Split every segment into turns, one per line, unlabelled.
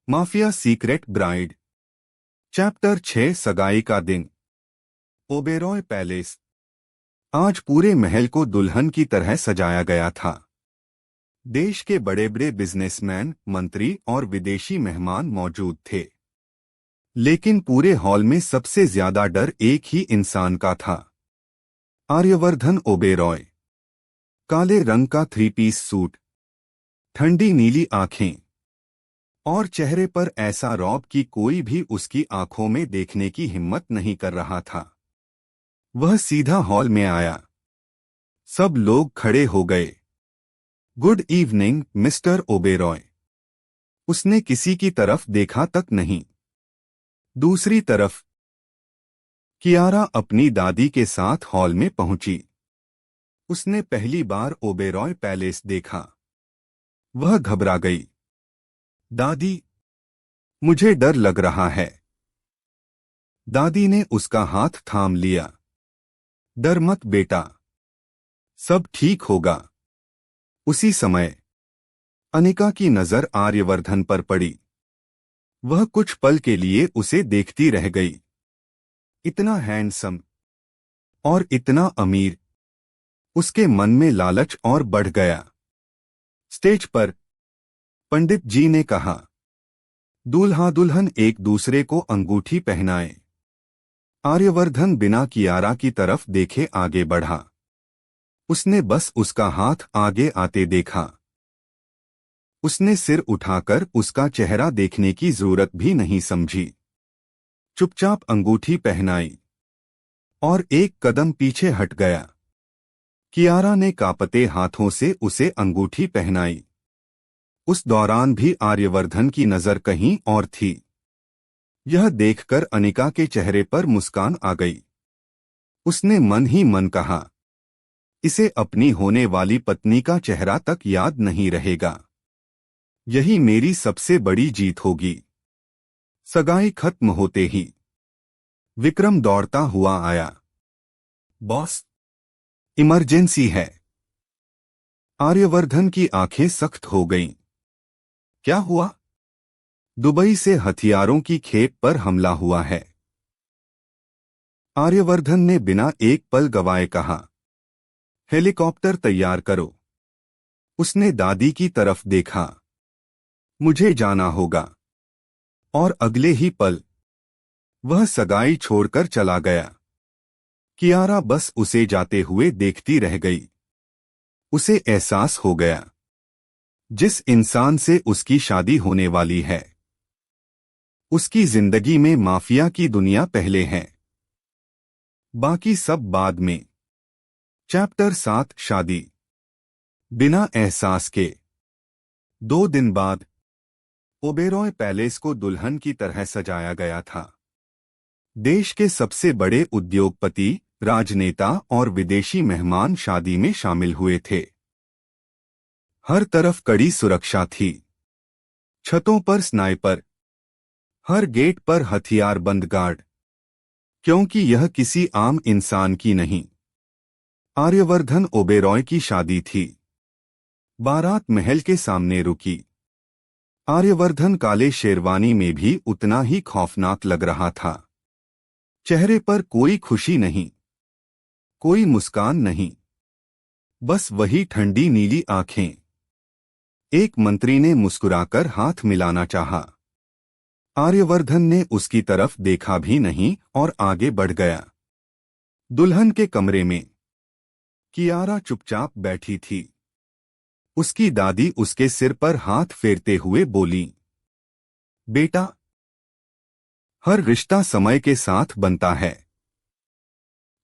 Mafia secret bride chapter 6 सगाई का दिन। ओबेरॉय पैलेस। आज पूरे महल को दुल्हन की तरह सजाया गया था। देश के बड़े बड़े बिजनेसमैन, मंत्री और विदेशी मेहमान मौजूद थे। लेकिन पूरे हॉल में सबसे ज्यादा डर एक ही इंसान का था, आर्यवर्धन ओबेरॉय। काले रंग का 3 पीस सूट, ठंडी नीली आंखें और चेहरे पर ऐसा रौब कि कोई भी उसकी आंखों में देखने की हिम्मत नहीं कर रहा था। वह सीधा हॉल में आया। सब लोग खड़े हो गए। Good evening mister Oberoi. उसने किसी की तरफ देखा तक नहीं। दूसरी तरफ कियारा अपनी दादी के साथ हॉल में पहुंची। उसने पहली बार ओबेरॉय पैलेस देखा। वह घबरा गई। दादी, मुझे डर लग रहा है। दादी ने उसका हाथ थाम लिया। डर मत बेटा, सब ठीक होगा। उसी समय अनिका की नजर आर्यवर्धन पर पड़ी। वह कुछ पल के लिए उसे देखती रह गई। इतना हैंडसम और इतना अमीर। उसके मन में लालच और बढ़ गया। स्टेज पर पंडित जी ने कहा, दूल्हा दुल्हन एक दूसरे को अंगूठी पहनाए। आर्यवर्धन बिना कियारा की तरफ देखे आगे बढ़ा। उसने बस उसका हाथ आगे आते देखा। उसने सिर उठाकर उसका चेहरा देखने की जरूरत भी नहीं समझी। चुपचाप अंगूठी पहनाई और एक कदम पीछे हट गया। कियारा ने कांपते हाथों से उसे अंगूठी पहनाई। उस दौरान भी आर्यवर्धन की नजर कहीं और थी। यह देखकर अनिका के चेहरे पर मुस्कान आ गई। उसने मन ही मन कहा, इसे अपनी होने वाली पत्नी का चेहरा तक याद नहीं रहेगा। यही मेरी सबसे बड़ी जीत होगी। सगाई खत्म होते ही विक्रम दौड़ता हुआ आया। बॉस, इमरजेंसी है। आर्यवर्धन की आंखें सख्त हो गईं। क्या हुआ? दुबई से हथियारों की खेप पर हमला हुआ है। आर्यवर्धन ने बिना एक पल गवाए कहा, हेलीकॉप्टर तैयार करो। उसने दादी की तरफ देखा। मुझे जाना होगा। और अगले ही पल वह सगाई छोड़कर चला गया। कियारा बस उसे जाते हुए देखती रह गई। उसे एहसास हो गया, जिस इंसान से उसकी शादी होने वाली है, उसकी जिंदगी में माफिया की दुनिया पहले है, बाकी सब बाद में। चैप्टर 7 शादी। बिना एहसास के 2 दिन बाद ओबेरॉय पैलेस को दुल्हन की तरह सजाया गया था। देश के सबसे बड़े उद्योगपति, राजनेता और विदेशी मेहमान शादी में शामिल हुए थे। हर तरफ कड़ी सुरक्षा थी। छतों पर स्नाइपर, हर गेट पर हथियारबंद गार्ड, क्योंकि यह किसी आम इंसान की नहीं, आर्यवर्धन ओबेरॉय की शादी थी। बारात महल के सामने रुकी। आर्यवर्धन काले शेरवानी में भी उतना ही खौफनाक लग रहा था। चेहरे पर कोई खुशी नहीं, कोई मुस्कान नहीं, बस वही ठंडी नीली आंखें। एक मंत्री ने मुस्कुराकर हाथ मिलाना चाहा। आर्यवर्धन ने उसकी तरफ देखा भी नहीं और आगे बढ़ गया। दुल्हन के कमरे में कियारा चुपचाप बैठी थी। उसकी दादी उसके सिर पर हाथ फेरते हुए बोली, बेटा, हर रिश्ता समय के साथ बनता है।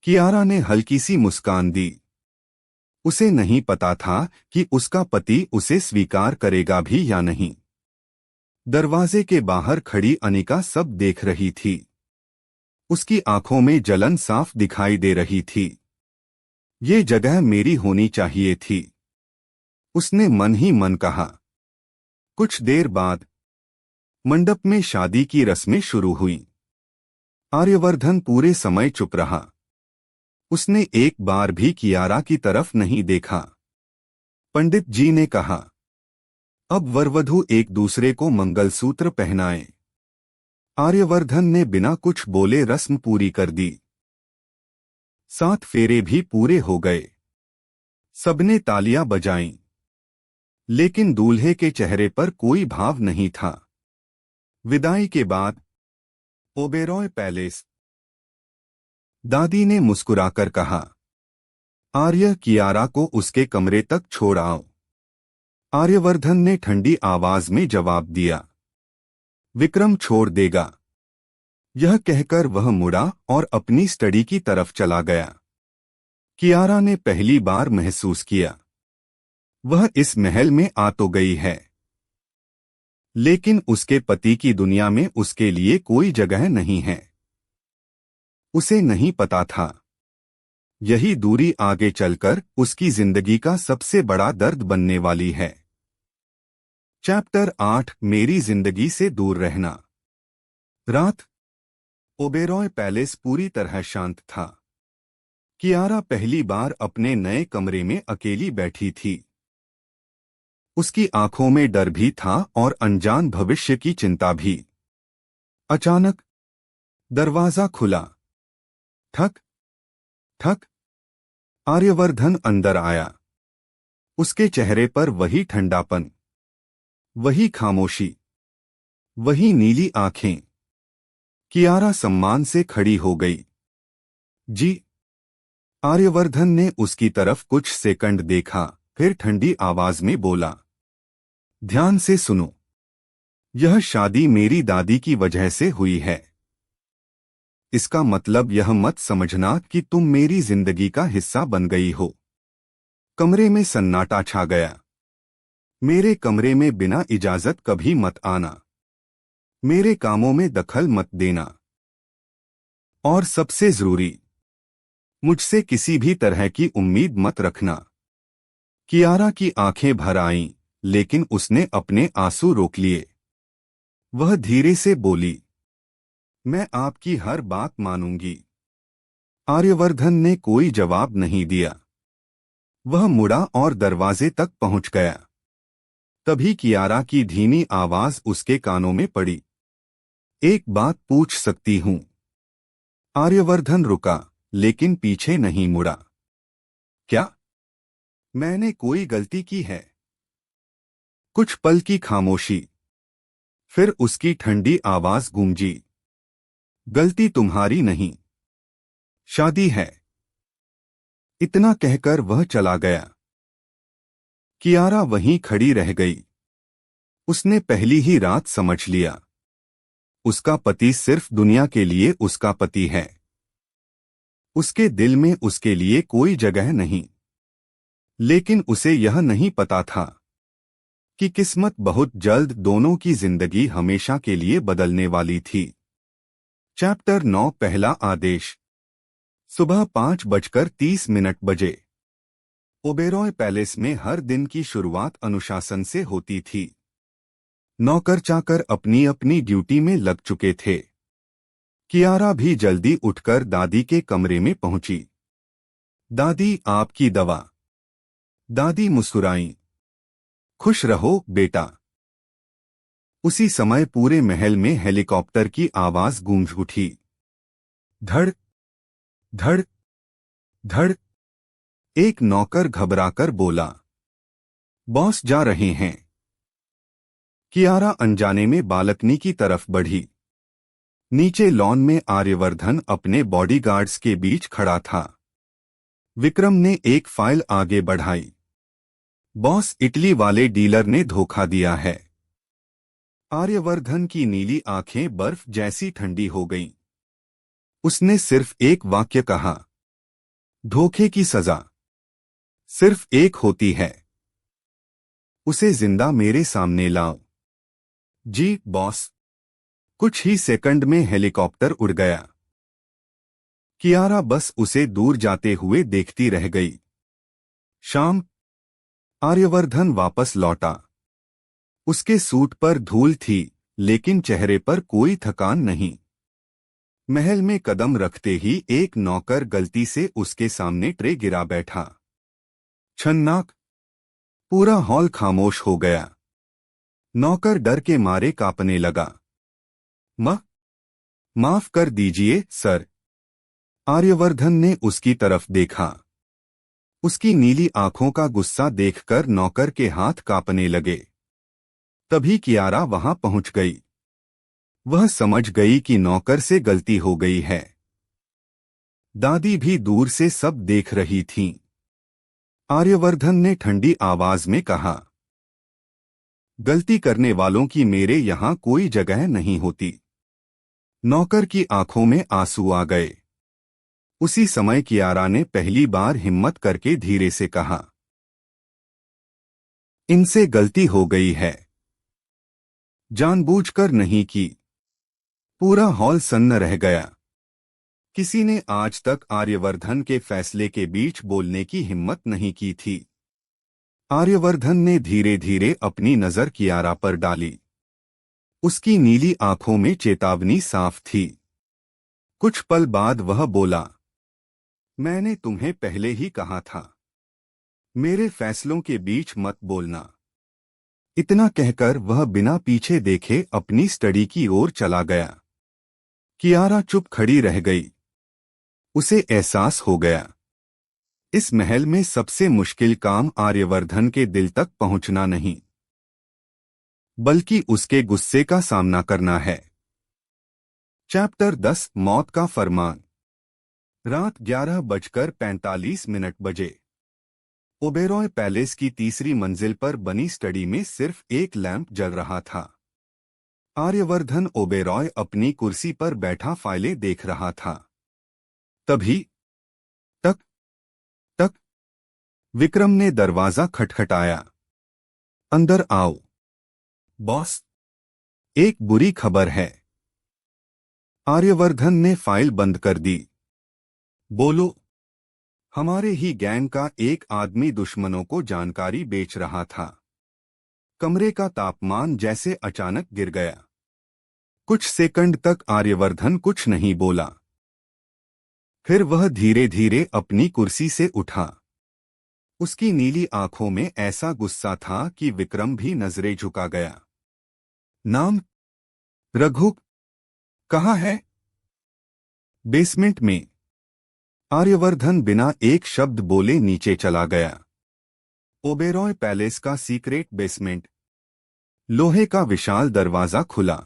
कियारा ने हल्की सी मुस्कान दी। उसे नहीं पता था कि उसका पति उसे स्वीकार करेगा भी या नहीं। दरवाजे के बाहर खड़ी अनिका सब देख रही थी। उसकी आंखों में जलन साफ दिखाई दे रही थी। ये जगह मेरी होनी चाहिए थी, उसने मन ही मन कहा। कुछ देर बाद मंडप में शादी की रस्में शुरू हुईं। आर्यवर्धन पूरे समय चुप रहा। उसने एक बार भी कियारा की तरफ नहीं देखा। पंडित जी ने कहा, अब वरवधू एक दूसरे को मंगलसूत्र पहनाएं। आर्यवर्धन ने बिना कुछ बोले रस्म पूरी कर दी। 7 फेरे भी पूरे हो गए। सबने तालियां बजाईं, लेकिन दूल्हे के चेहरे पर कोई भाव नहीं था। विदाई के बाद ओबेरॉय पैलेस। दादी ने मुस्कुराकर कहा, आर्य, कियारा को उसके कमरे तक छोड़ आओ। आर्यवर्धन ने ठंडी आवाज में जवाब दिया, विक्रम छोड़ देगा। यह कहकर वह मुड़ा और अपनी स्टडी की तरफ चला गया। कियारा ने पहली बार महसूस किया, वह इस महल में आ तो गई है, लेकिन उसके पति की दुनिया में उसके लिए कोई जगह नहीं है। उसे नहीं पता था, यही दूरी आगे चलकर उसकी जिंदगी का सबसे बड़ा दर्द बनने वाली है। चैप्टर 8, मेरी जिंदगी से दूर रहना। रात। ओबेरॉय पैलेस पूरी तरह शांत था। कियारा पहली बार अपने नए कमरे में अकेली बैठी थी। उसकी आंखों में डर भी था और अनजान भविष्य की चिंता भी। अचानक दरवाजा खुला। ठक ठक। आर्यवर्धन अंदर आया। उसके चेहरे पर वही ठंडापन, वही खामोशी, वही नीली आंखें। कियारा सम्मान से खड़ी हो गई। जी। आर्यवर्धन ने उसकी तरफ कुछ सेकंड देखा, फिर ठंडी आवाज में बोला, ध्यान से सुनो। यह शादी मेरी दादी की वजह से हुई है। इसका मतलब यह मत समझना कि तुम मेरी जिंदगी का हिस्सा बन गई हो। कमरे में सन्नाटा छा गया। मेरे कमरे में बिना इजाजत कभी मत आना। मेरे कामों में दखल मत देना। और सबसे जरूरी, मुझसे किसी भी तरह की उम्मीद मत रखना। कियारा की आंखें भर आईं, लेकिन उसने अपने आंसू रोक लिए। वह धीरे से बोली, मैं आपकी हर बात मानूंगी। आर्यवर्धन ने कोई जवाब नहीं दिया। वह मुड़ा और दरवाजे तक पहुंच गया। तभी कियारा की धीमी आवाज उसके कानों में पड़ी, एक बात पूछ सकती हूं? आर्यवर्धन रुका, लेकिन पीछे नहीं मुड़ा। क्या? मैंने कोई गलती की है? कुछ पल की खामोशी, फिर उसकी ठंडी आवाज गूंजी, गलती तुम्हारी नहीं, शादी है। इतना कहकर वह चला गया। कियारा वहीं खड़ी रह गई। उसने पहली ही रात समझ लिया, उसका पति सिर्फ दुनिया के लिए उसका पति है। उसके दिल में उसके लिए कोई जगह नहीं। लेकिन उसे यह नहीं पता था कि किस्मत बहुत जल्द दोनों की जिंदगी हमेशा के लिए बदलने वाली थी। चैप्टर 9, पहला आदेश। सुबह 5:30 बजे। ओबेरॉय पैलेस में हर दिन की शुरुआत अनुशासन से होती थी। नौकर चाकर अपनी अपनी ड्यूटी में लग चुके थे। कियारा भी जल्दी उठकर दादी के कमरे में पहुंची। दादी, आपकी दवा। दादी मुस्कुराईं। खुश रहो बेटा। उसी समय पूरे महल में हेलीकॉप्टर की आवाज गूंज उठी। धड़ धड़ धड़। एक नौकर घबराकर बोला, बॉस जा रहे हैं। कियारा अनजाने में बालकनी की तरफ बढ़ी। नीचे लॉन में आर्यवर्धन अपने बॉडीगार्ड्स के बीच खड़ा था। विक्रम ने एक फाइल आगे बढ़ाई। बॉस, इटली वाले डीलर ने धोखा दिया है। आर्यवर्धन की नीली आंखें बर्फ जैसी ठंडी हो गईं। उसने सिर्फ एक वाक्य कहा, धोखे की सजा सिर्फ एक होती है। उसे जिंदा मेरे सामने लाओ। जी बॉस। कुछ ही सेकंड में हेलीकॉप्टर उड़ गया। कियारा बस उसे दूर जाते हुए देखती रह गई। शाम। आर्यवर्धन वापस लौटा। उसके सूट पर धूल थी, लेकिन चेहरे पर कोई थकान नहीं। महल में कदम रखते ही एक नौकर गलती से उसके सामने ट्रे गिरा बैठा। छन्नाक। पूरा हॉल खामोश हो गया। नौकर डर के मारे कांपने लगा। माफ कर दीजिए सर। आर्यवर्धन ने उसकी तरफ देखा। उसकी नीली आंखों का गुस्सा देखकर नौकर के हाथ कांपने लगे। तभी कियारा वहां पहुंच गई। वह समझ गई कि नौकर से गलती हो गई है। दादी भी दूर से सब देख रही थीं। आर्यवर्धन ने ठंडी आवाज में कहा, गलती करने वालों की मेरे यहां कोई जगह नहीं होती। नौकर की आंखों में आंसू आ गए। उसी समय कियारा ने पहली बार हिम्मत करके धीरे से कहा, इनसे गलती हो गई है, जानबूझकर नहीं की। पूरा हॉल सन्न रह गया। किसी ने आज तक आर्यवर्धन के फैसले के बीच बोलने की हिम्मत नहीं की थी। आर्यवर्धन ने धीरे धीरे अपनी नजर कियारा पर डाली। उसकी नीली आंखों में चेतावनी साफ थी। कुछ पल बाद वह बोला, मैंने तुम्हें पहले ही कहा था, मेरे फैसलों के बीच मत बोलना। इतना कहकर वह बिना पीछे देखे अपनी स्टडी की ओर चला गया। कियारा चुप खड़ी रह गई। उसे एहसास हो गया, इस महल में सबसे मुश्किल काम आर्यवर्धन के दिल तक पहुंचना नहीं, बल्कि उसके गुस्से का सामना करना है। चैप्टर 10 मौत का फरमान। रात 11:45 बजे। ओबेरॉय पैलेस की तीसरी मंजिल पर बनी स्टडी में सिर्फ एक लैंप जल रहा था। आर्यवर्धन ओबेरॉय अपनी कुर्सी पर बैठा फाइलें देख रहा था। तभी टक टक विक्रम ने दरवाजा खटखटाया। अंदर आओ बॉस, एक बुरी खबर है। आर्यवर्धन ने फाइल बंद कर दी। बोलो। हमारे ही गैंग का एक आदमी दुश्मनों को जानकारी बेच रहा था। कमरे का तापमान जैसे अचानक गिर गया। कुछ सेकंड तक आर्यवर्धन कुछ नहीं बोला। फिर वह धीरे धीरे अपनी कुर्सी से उठा। उसकी नीली आंखों में ऐसा गुस्सा था कि विक्रम भी नजरें झुका गया। नाम? रघु। कहाँ है? बेसमेंट में। आर्यवर्धन बिना एक शब्द बोले नीचे चला गया। ओबेरॉय पैलेस का सीक्रेट बेसमेंट। लोहे का विशाल दरवाजा खुला।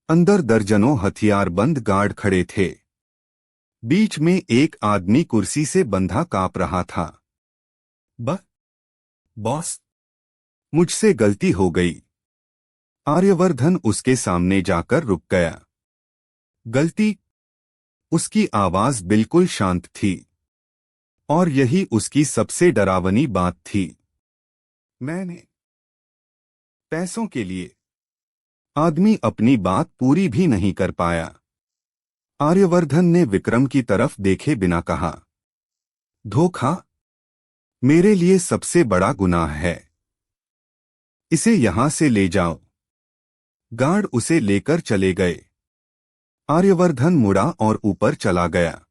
अंदर दर्जनों हथियारबंद गार्ड खड़े थे। बीच में एक आदमी कुर्सी से बंधा कांप रहा था। बॉस, मुझसे गलती हो गई। आर्यवर्धन उसके सामने जाकर रुक गया। गलती? उसकी आवाज बिल्कुल शांत थी। और यही उसकी सबसे डरावनी बात थी। मैंने पैसों के लिए। आदमी अपनी बात पूरी भी नहीं कर पाया। आर्यवर्धन ने विक्रम की तरफ देखे बिना कहा, धोखा मेरे लिए सबसे बड़ा गुनाह है। इसे यहां से ले जाओ। गार्ड उसे लेकर चले गए। आर्यवर्धन मुड़ा और ऊपर चला गया।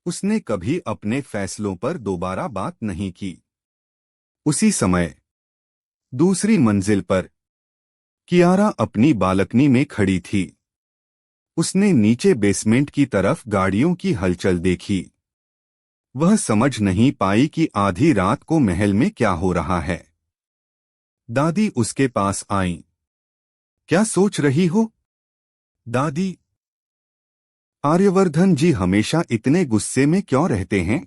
उसने कभी अपने फैसलों पर दोबारा बात नहीं की। उसी समय दूसरी मंजिल पर कियारा अपनी बालकनी में खड़ी थी। उसने नीचे बेसमेंट की तरफ गाड़ियों की हलचल देखी। वह समझ नहीं पाई कि आधी रात को महल में क्या हो रहा है। दादी उसके पास आईं। क्या सोच रही हो? दादी। आर्यवर्धन जी हमेशा इतने गुस्से में क्यों रहते हैं?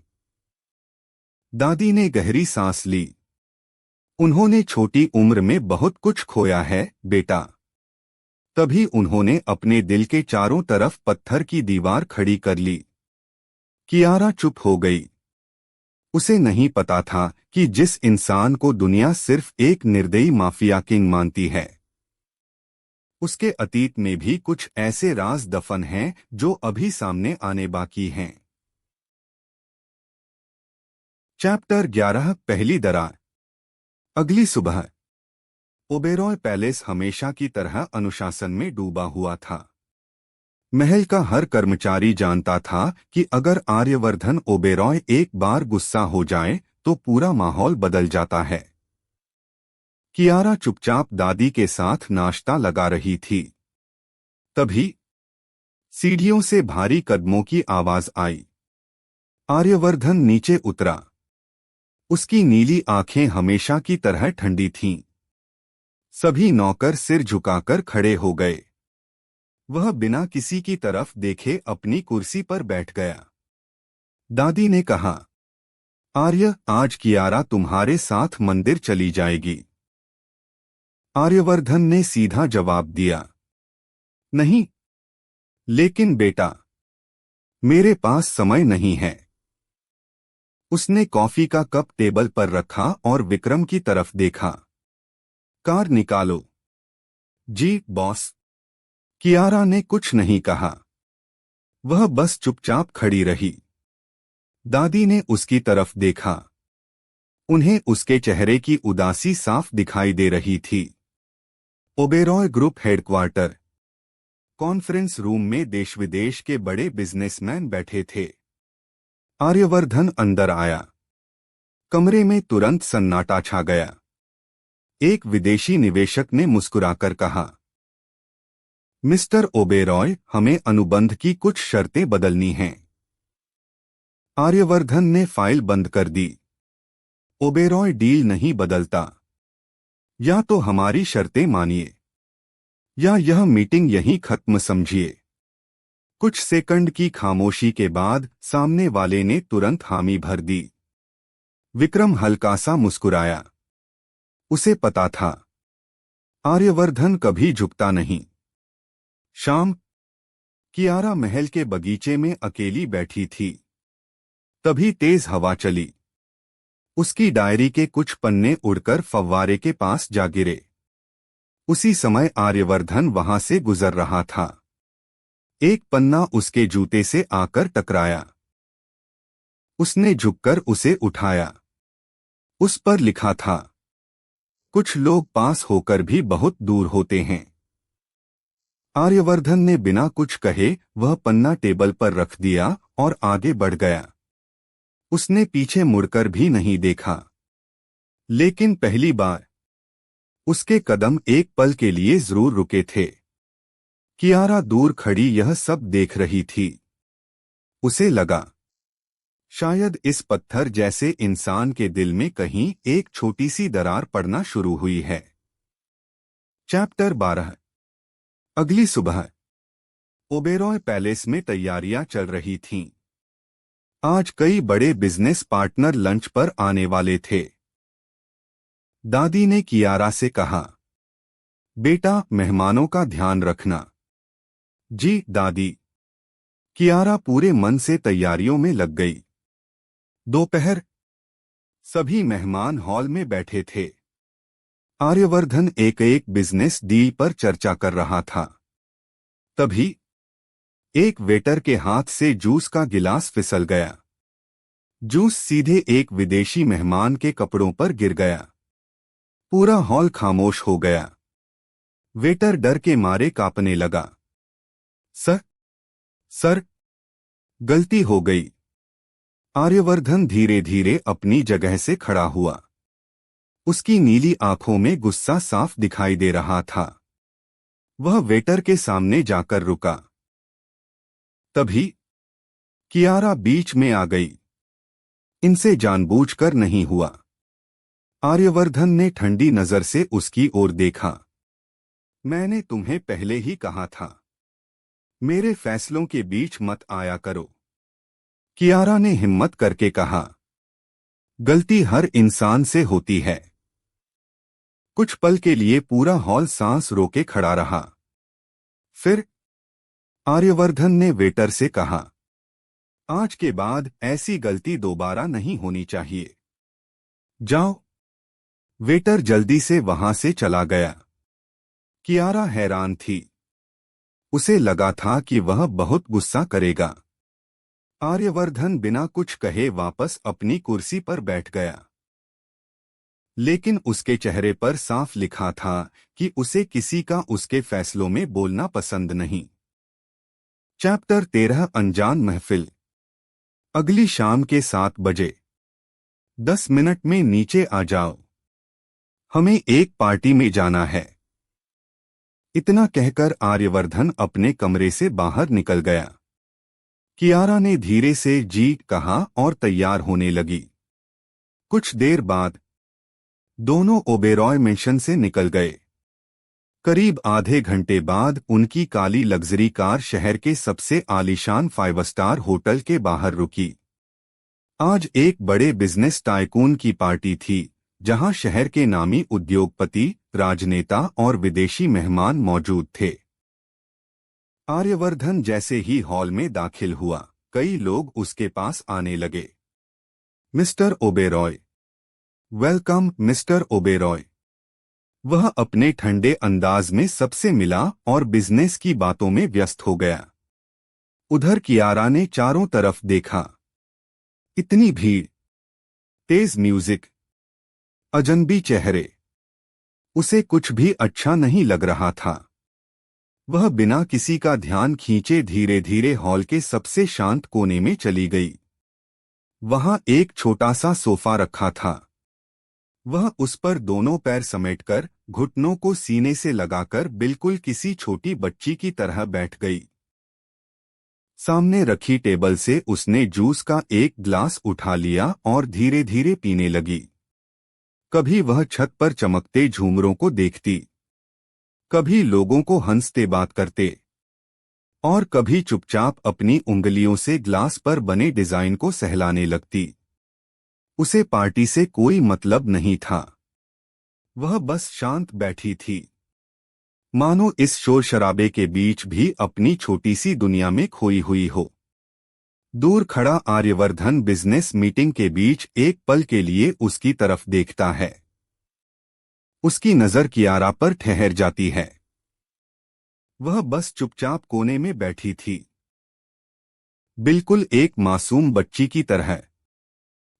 दादी ने गहरी सांस ली। उन्होंने छोटी उम्र में बहुत कुछ खोया है बेटा। तभी उन्होंने अपने दिल के चारों तरफ पत्थर की दीवार खड़ी कर ली। कियारा चुप हो गई। उसे नहीं पता था कि जिस इंसान को दुनिया सिर्फ एक निर्दयी माफिया किंग मानती है, उसके अतीत में भी कुछ ऐसे राज दफन हैं जो अभी सामने आने बाकी हैं। चैप्टर 11 पहली दरार। अगली सुबह। ओबेरॉय पैलेस हमेशा की तरह अनुशासन में डूबा हुआ था। महल का हर कर्मचारी जानता था कि अगर आर्यवर्धन ओबेरॉय एक बार गुस्सा हो जाए तो पूरा माहौल बदल जाता है। कियारा चुपचाप दादी के साथ नाश्ता लगा रही थी। तभी सीढ़ियों से भारी कदमों की आवाज आई। आर्यवर्धन नीचे उतरा। उसकी नीली आंखें हमेशा की तरह ठंडी थीं। सभी नौकर सिर झुकाकर खड़े हो गए। वह बिना किसी की तरफ देखे अपनी कुर्सी पर बैठ गया। दादी ने कहा, आर्य, आज कियारा तुम्हारे साथ मंदिर चली जाएगी। आर्यवर्धन ने सीधा जवाब दिया, नहीं, लेकिन बेटा, मेरे पास समय नहीं है। उसने कॉफी का कप टेबल पर रखा और विक्रम की तरफ देखा। कार निकालो। जी बॉस। कियारा ने कुछ नहीं कहा। वह बस चुपचाप खड़ी रही। दादी ने उसकी तरफ देखा। उन्हें उसके चेहरे की उदासी साफ दिखाई दे रही थी। Oberoi group headquarter conference room में देश विदेश के बड़े बिजनेसमैन बैठे थे। आर्यवर्धन अंदर आया। कमरे में तुरंत सन्नाटा छा गया। एक विदेशी निवेशक ने मुस्कुराकर कहा, मिस्टर ओबेरॉय, हमें अनुबंध की कुछ शर्तें बदलनी हैं। आर्यवर्धन ने फाइल बंद कर दी। ओबेरॉय, डील नहीं बदलता। या तो हमारी शर्तें मानिए या यह मीटिंग यहीं खत्म समझिए। कुछ सेकंड की खामोशी के बाद सामने वाले ने तुरंत हामी भर दी। विक्रम हल्का सा मुस्कुराया। उसे पता था, आर्यवर्धन कभी झुकता नहीं। शाम, कियारा महल के बगीचे में अकेली बैठी थी। तभी तेज हवा चली। उसकी डायरी के कुछ पन्ने उड़कर फव्वारे के पास जा गिरे। उसी समय आर्यवर्धन वहां से गुजर रहा था। एक पन्ना उसके जूते से आकर टकराया। उसने झुककर उसे उठाया। उस पर लिखा था, कुछ लोग पास होकर भी बहुत दूर होते हैं। आर्यवर्धन ने बिना कुछ कहे वह पन्ना टेबल पर रख दिया और आगे बढ़ गया। उसने पीछे मुड़कर भी नहीं देखा। लेकिन पहली बार उसके कदम एक पल के लिए जरूर रुके थे। कियारा दूर खड़ी यह सब देख रही थी। उसे लगा, शायद इस पत्थर जैसे इंसान के दिल में कहीं एक छोटी सी दरार पड़ना शुरू हुई है। चैप्टर 12। अगली सुबह ओबेरॉय पैलेस में तैयारियां चल रही थीं। आज कई बड़े बिजनेस पार्टनर लंच पर आने वाले थे। दादी ने कियारा से कहा, बेटा, मेहमानों का ध्यान रखना। जी दादी। कियारा पूरे मन से तैयारियों में लग गई। दोपहर, सभी मेहमान हॉल में बैठे थे। आर्यवर्धन एक एक बिजनेस डील पर चर्चा कर रहा था। तभी एक वेटर के हाथ से जूस का गिलास फिसल गया। जूस सीधे एक विदेशी मेहमान के कपड़ों पर गिर गया। पूरा हॉल खामोश हो गया। वेटर डर के मारे कांपने लगा। सर, गलती हो गई। आर्यवर्धन धीरे धीरे अपनी जगह से खड़ा हुआ। उसकी नीली आंखों में गुस्सा साफ दिखाई दे रहा था। वह वेटर के सामने जाकर रुका। तभी कियारा बीच में आ गई। इनसे जानबूझकर नहीं हुआ। आर्यवर्धन ने ठंडी नजर से उसकी ओर देखा। मैंने तुम्हें पहले ही कहा था, मेरे फैसलों के बीच मत आया करो। कियारा ने हिम्मत करके कहा, गलती हर इंसान से होती है। कुछ पल के लिए पूरा हॉल सांस रोके खड़ा रहा। फिर आर्यवर्धन ने वेटर से कहा, आज के बाद ऐसी गलती दोबारा नहीं होनी चाहिए। जाओ। वेटर जल्दी से वहां से चला गया। कियारा हैरान थी। उसे लगा था कि वह बहुत गुस्सा करेगा। आर्यवर्धन बिना कुछ कहे वापस अपनी कुर्सी पर बैठ गया। लेकिन उसके चेहरे पर साफ लिखा था कि उसे किसी का उसके फैसलों में बोलना पसंद नहीं। चैप्टर 13 अनजान महफिल। अगली शाम के 7 बजे। 10 मिनट में नीचे आ जाओ। हमें एक पार्टी में जाना है। इतना कहकर आर्यवर्धन अपने कमरे से बाहर निकल गया। कियारा ने धीरे से जी कहा और तैयार होने लगी। कुछ देर बाद दोनों ओबेरॉय मिशन से निकल गए। करीब आधे घंटे बाद उनकी काली लग्जरी कार शहर के सबसे आलीशान 5 स्टार होटल के बाहर रुकी। आज एक बड़े बिजनेस टाइकून की पार्टी थी, जहां शहर के नामी उद्योगपति, राजनेता और विदेशी मेहमान मौजूद थे। आर्यवर्धन जैसे ही हॉल में दाखिल हुआ, कई लोग उसके पास आने लगे। Mister Oberoi, welcome mister Oberoi. वह अपने ठंडे अंदाज में सबसे मिला और बिजनेस की बातों में व्यस्त हो गया। उधर कियारा ने चारों तरफ देखा। इतनी भीड़, तेज म्यूजिक, अजनबी चेहरे, उसे कुछ भी अच्छा नहीं लग रहा था। वह बिना किसी का ध्यान खींचे धीरे धीरे हॉल के सबसे शांत कोने में चली गई। वहां एक छोटा सा सोफा रखा था। वह उस पर दोनों पैर समेटकर, घुटनों को सीने से लगाकर बिल्कुल किसी छोटी बच्ची की तरह बैठ गई। सामने रखी टेबल से उसने जूस का एक ग्लास उठा लिया और धीरे धीरे पीने लगी। कभी वह छत पर चमकते झूमरों को देखती, कभी लोगों को हंसते बात करते, और कभी चुपचाप अपनी उंगलियों से ग्लास पर बने डिजाइन को सहलाने लगती। उसे पार्टी से कोई मतलब नहीं था। वह बस शांत बैठी थी, मानो इस शोर शराबे के बीच भी अपनी छोटी सी दुनिया में खोई हुई हो। दूर खड़ा आर्यवर्धन बिजनेस मीटिंग के बीच एक पल के लिए उसकी तरफ देखता है। उसकी नजर कियारा पर ठहर जाती है। वह बस चुपचाप कोने में बैठी थी, बिल्कुल एक मासूम बच्ची की तरह।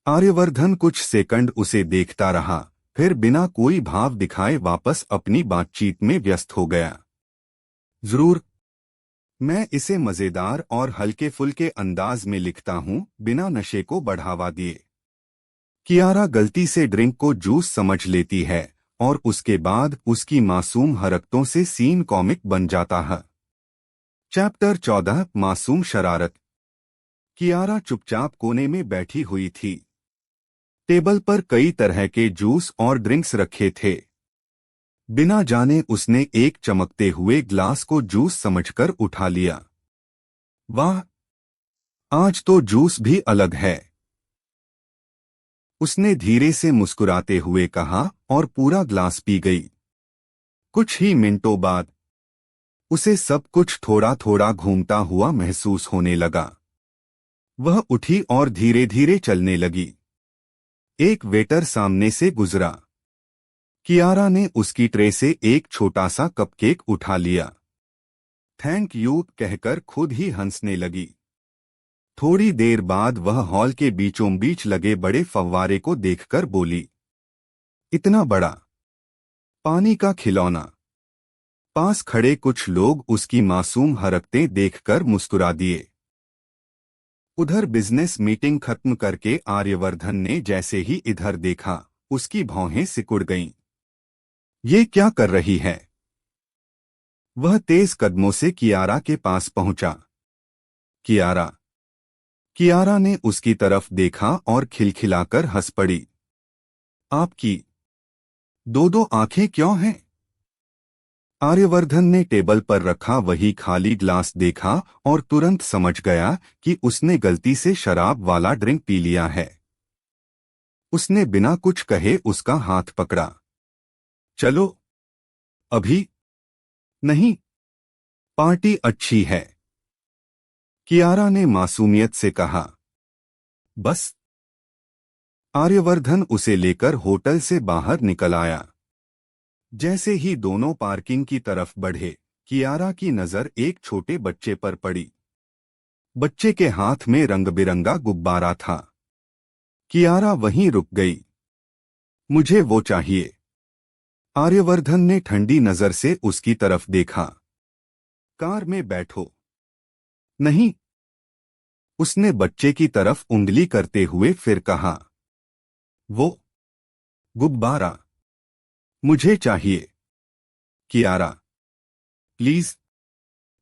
आर्यवर्धन कुछ सेकंड उसे देखता रहा, फिर बिना कोई भाव दिखाए वापस अपनी बातचीत में व्यस्त हो गया। जरूर, मैं इसे मजेदार और हल्के फुल्के अंदाज में लिखता हूँ, बिना नशे को बढ़ावा दिए। कियारा गलती से ड्रिंक को जूस समझ लेती है और उसके बाद उसकी मासूम हरकतों से सीन कॉमिक बन जाता है। चैप्टर 14 मासूम शरारत। कियारा चुपचाप कोने में बैठी हुई थी। टेबल पर कई तरह के जूस और ड्रिंक्स रखे थे। बिना जाने उसने एक चमकते हुए ग्लास को जूस समझकर उठा लिया। वाह, आज तो जूस भी अलग है, उसने धीरे से मुस्कुराते हुए कहा और पूरा ग्लास पी गई। कुछ ही मिनटों बाद उसे सब कुछ थोड़ा थोड़ा घूमता हुआ महसूस होने लगा। वह उठी और धीरे धीरे चलने लगी। एक वेटर सामने से गुजरा। कियारा ने उसकी ट्रे से एक छोटा सा कपकेक उठा लिया। थैंक यू कहकर खुद ही हंसने लगी। थोड़ी देर बाद वह हॉल के बीचों बीच लगे बड़े फव्वारे को देखकर बोली, इतना बड़ा पानी का खिलौना। पास खड़े कुछ लोग उसकी मासूम हरकतें देखकर मुस्कुरा दिए। उधर बिजनेस मीटिंग खत्म करके आर्यवर्धन ने जैसे ही इधर देखा, उसकी भौहें सिकुड़ गईं। ये क्या कर रही है? वह तेज कदमों से कियारा के पास पहुंचा। कियारा। कियारा ने उसकी तरफ देखा और खिलखिलाकर हंस पड़ी। आपकी दो दो आंखें क्यों हैं? आर्यवर्धन ने टेबल पर रखा वही खाली ग्लास देखा और तुरंत समझ गया कि उसने गलती से शराब वाला ड्रिंक पी लिया है। उसने बिना कुछ कहे उसका हाथ पकड़ा। चलो। अभी नहीं, पार्टी अच्छी है, कियारा ने मासूमियत से कहा। बस। आर्यवर्धन उसे लेकर होटल से बाहर निकल आया। जैसे ही दोनों पार्किंग की तरफ बढ़े, कियारा की नजर एक छोटे बच्चे पर पड़ी। बच्चे के हाथ में रंग बिरंगा गुब्बारा था। कियारा वहीं रुक गई। मुझे वो चाहिए। आर्यवर्धन ने ठंडी नजर से उसकी तरफ देखा। कार में बैठो। नहीं। उसने बच्चे की तरफ उंगली करते हुए फिर कहा। वो गुब्बारा। मुझे चाहिए कियारा, प्लीज।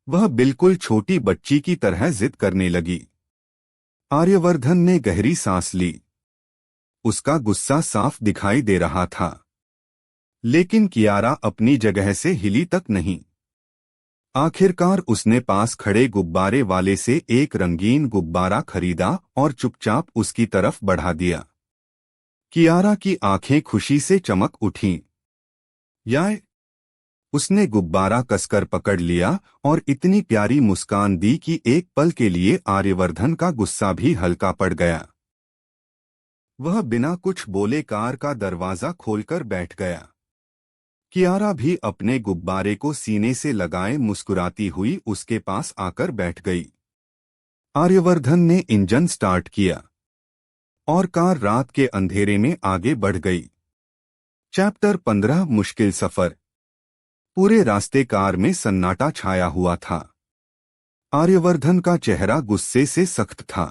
वह बिल्कुल छोटी बच्ची की तरह जिद करने लगी। आर्यवर्धन ने गहरी सांस ली। उसका गुस्सा साफ दिखाई दे रहा था, लेकिन कियारा अपनी जगह से हिली तक नहीं। आखिरकार उसने पास खड़े गुब्बारे वाले से एक रंगीन गुब्बारा खरीदा और चुपचाप उसकी तरफ बढ़ा दिया। कियारा की आंखें खुशी से चमक उठीं। याय! उसने गुब्बारा कसकर पकड़ लिया और इतनी प्यारी मुस्कान दी कि एक पल के लिए आर्यवर्धन का गुस्सा भी हल्का पड़ गया। वह बिना कुछ बोले कार का दरवाजा खोलकर बैठ गया। कियारा भी अपने गुब्बारे को सीने से लगाए मुस्कुराती हुई उसके पास आकर बैठ गई। आर्यवर्धन ने इंजन स्टार्ट किया और कार रात के अंधेरे में आगे बढ़ गई। चैप्टर 15 मुश्किल सफर। पूरे रास्ते कार में सन्नाटा छाया हुआ था। आर्यवर्धन का चेहरा गुस्से से सख्त था।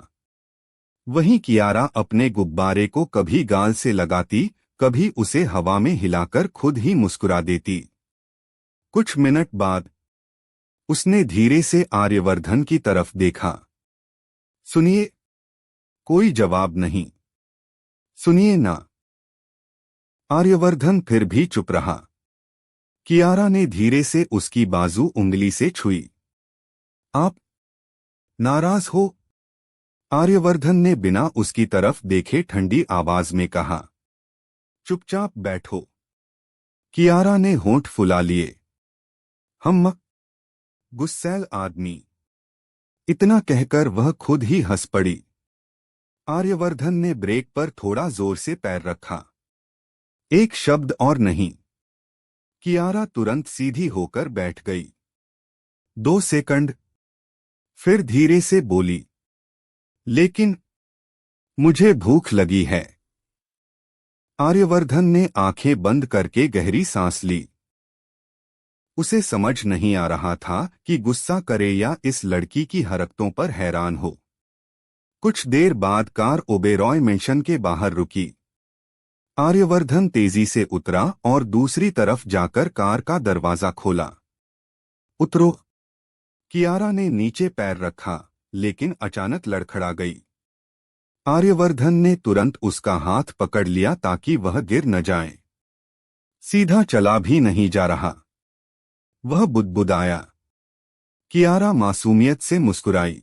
वहीं कियारा अपने गुब्बारे को कभी गाल से लगाती, कभी उसे हवा में हिलाकर खुद ही मुस्कुरा देती। कुछ मिनट बाद उसने धीरे से आर्यवर्धन की तरफ देखा। सुनिए। कोई जवाब नहीं। सुनिए ना। आर्यवर्धन फिर भी चुप रहा। कियारा ने धीरे से उसकी बाजू उंगली से छुई। आप नाराज हो? आर्यवर्धन ने बिना उसकी तरफ देखे ठंडी आवाज में कहा। चुपचाप बैठो। कियारा ने होंठ फुला लिए। हम गुस्सैल आदमी। इतना कहकर वह खुद ही हंस पड़ी। आर्यवर्धन ने ब्रेक पर थोड़ा जोर से पैर रखा। एक शब्द और नहीं। कियारा तुरंत सीधी होकर बैठ गई। 2 सेकंड। फिर धीरे से बोली, लेकिन मुझे भूख लगी है। आर्यवर्धन ने आंखें बंद करके गहरी सांस ली। उसे समझ नहीं आ रहा था कि गुस्सा करे या इस लड़की की हरकतों पर हैरान हो। कुछ देर बाद कार ओबेरॉय मेंशन के बाहर रुकी। आर्यवर्धन तेजी से उतरा और दूसरी तरफ जाकर कार का दरवाजा खोला। उतरो। कियारा ने नीचे पैर रखा, लेकिन अचानक लड़खड़ा गई। आर्यवर्धन ने तुरंत उसका हाथ पकड़ लिया ताकि वह गिर न जाए। सीधा चला भी नहीं जा रहा। वह बुदबुदाया। कियारा मासूमियत से मुस्कुराई।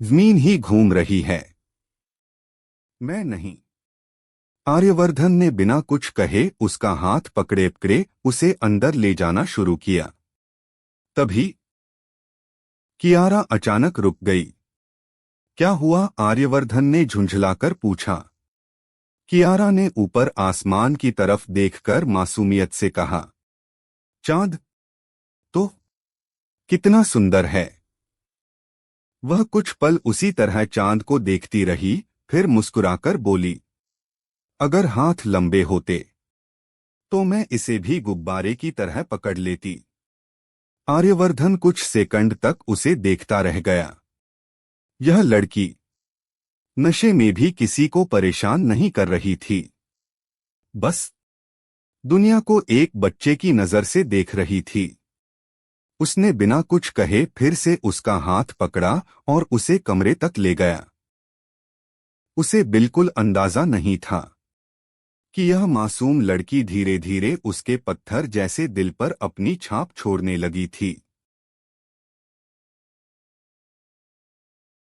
जमीन ही घूम रही है। मैं नहीं। आर्यवर्धन ने बिना कुछ कहे उसका हाथ पकड़े पकड़े उसे अंदर ले जाना शुरू किया। तभी कियारा अचानक रुक गई। क्या हुआ? आर्यवर्धन ने झुंझलाकर पूछा। कियारा ने ऊपर आसमान की तरफ देखकर मासूमियत से कहा, चांद तो कितना सुंदर है। वह कुछ पल उसी तरह चांद को देखती रही, फिर मुस्कुराकर बोली, अगर हाथ लंबे होते तो मैं इसे भी गुब्बारे की तरह पकड़ लेती। आर्यवर्धन कुछ सेकंड तक उसे देखता रह गया। यह लड़की नशे में भी किसी को परेशान नहीं कर रही थी। बस दुनिया को एक बच्चे की नजर से देख रही थी। उसने बिना कुछ कहे फिर से उसका हाथ पकड़ा और उसे कमरे तक ले गया। उसे बिल्कुल अंदाजा नहीं था कि यह मासूम लड़की धीरे धीरे उसके पत्थर जैसे दिल पर अपनी छाप छोड़ने लगी थी।